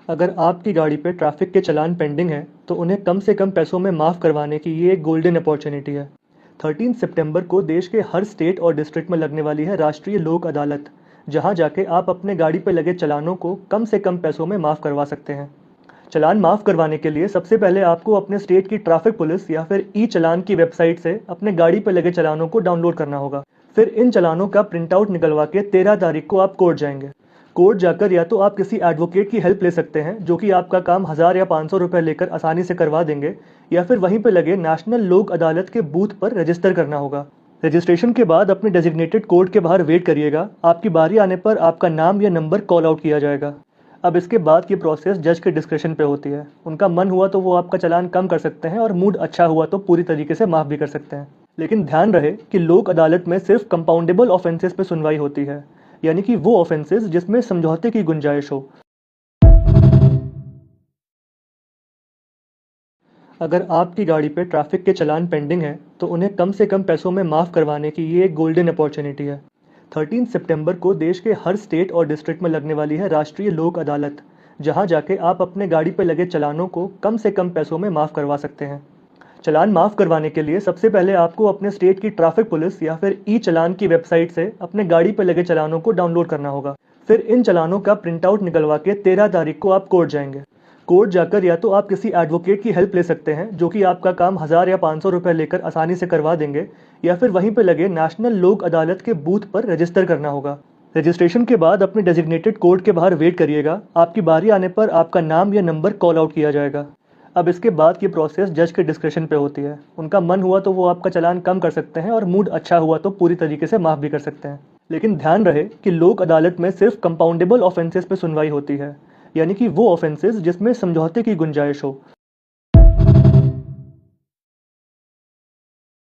अगर आपकी गाड़ी पे ट्रैफिक के चालान पेंडिंग हैं, तो उन्हें कम से कम पैसों में माफ़ करवाने की ये एक गोल्डन अपॉर्चुनिटी है। 13 सितंबर को देश के हर स्टेट और डिस्ट्रिक्ट में लगने वाली है राष्ट्रीय लोक अदालत, जहां जाके आप अपने गाड़ी पे लगे चालानों को कम से कम पैसों में माफ़ करवा सकते हैं। चालान माफ़ करवाने के लिए सबसे पहले आपको अपने स्टेट की ट्रैफिक पुलिस या फिर ई चालान की वेबसाइट से अपने गाड़ी पे लगे चालानों को डाउनलोड करना होगा। फिर इन चालानों का प्रिंट आउट निकलवा के 13 तारीख को आप कोर्ट जाएंगे। कोर्ट जाकर या तो आप किसी एडवोकेट की हेल्प ले सकते हैं, जो कि आपका काम 1000 या 500 रुपए लेकर आसानी से करवा देंगे, या फिर वहीं पे लगे नेशनल लोक अदालत के बूथ पर रजिस्टर करना होगा। रजिस्ट्रेशन के बाद अपने डेजिग्नेटेड कोर्ट के बाहर वेट करिएगा। आपकी बारी आने पर आपका नाम या नंबर कॉल आउट किया जाएगा। अब इसके बाद की प्रोसेस जज के डिस्क्रिप्शन पे होती है। उनका मन हुआ तो वो आपका चालान कम कर सकते हैं और मूड अच्छा हुआ तो पूरी तरीके से माफ़ भी कर सकते हैं। लेकिन ध्यान रहे कि लोक अदालत में सिर्फ कंपाउंडेबल ऑफेंसेस पे सुनवाई होती है, यानी कि वो ऑफेंसेस जिसमें समझौते की गुंजाइश हो। अगर आपकी गाड़ी पे ट्रैफिक के चालान पेंडिंग हैं, तो उन्हें कम से कम पैसों में माफ़ करवाने की ये एक गोल्डन अपॉर्चुनिटी है। 13 सितंबर को देश के हर स्टेट और डिस्ट्रिक्ट में लगने वाली है राष्ट्रीय लोक अदालत, जहां जाके आप अपने गाड़ी पे लगे चालानों को कम से कम पैसों में माफ़ करवा सकते हैं। चालान माफ़ करवाने के लिए सबसे पहले आपको अपने स्टेट की ट्रैफिक पुलिस या फिर ई चालान की वेबसाइट से अपने गाड़ी पे लगे चालानों को डाउनलोड करना होगा। फिर इन चालानों का प्रिंट आउट निकलवा के 13 तारीख को आप कोर्ट जाएंगे। कोर्ट जाकर या तो आप किसी एडवोकेट की हेल्प ले सकते हैं, जो कि आपका काम 1000 या 500 रुपए लेकर आसानी से करवा देंगे, या फिर वहीं पे लगे नेशनल लोक अदालत के बूथ पर रजिस्टर करना होगा। रजिस्ट्रेशन के बाद अपने डेजिग्नेटेड कोर्ट के बाहर वेट करिएगा। आपकी बारी आने पर आपका नाम या नंबर कॉल आउट किया जाएगा। अब इसके बाद की प्रोसेस जज के डिस्क्रिप्शन पे होती है। उनका मन हुआ तो वो आपका चालान कम कर सकते हैं और मूड अच्छा हुआ तो पूरी तरीके से माफ़ भी कर सकते हैं। लेकिन ध्यान रहे कि लोक अदालत में सिर्फ कंपाउंडेबल ऑफेंसेस पे सुनवाई होती है, यानी कि वो ऑफेंसेस जिसमें समझौते की गुंजाइश हो।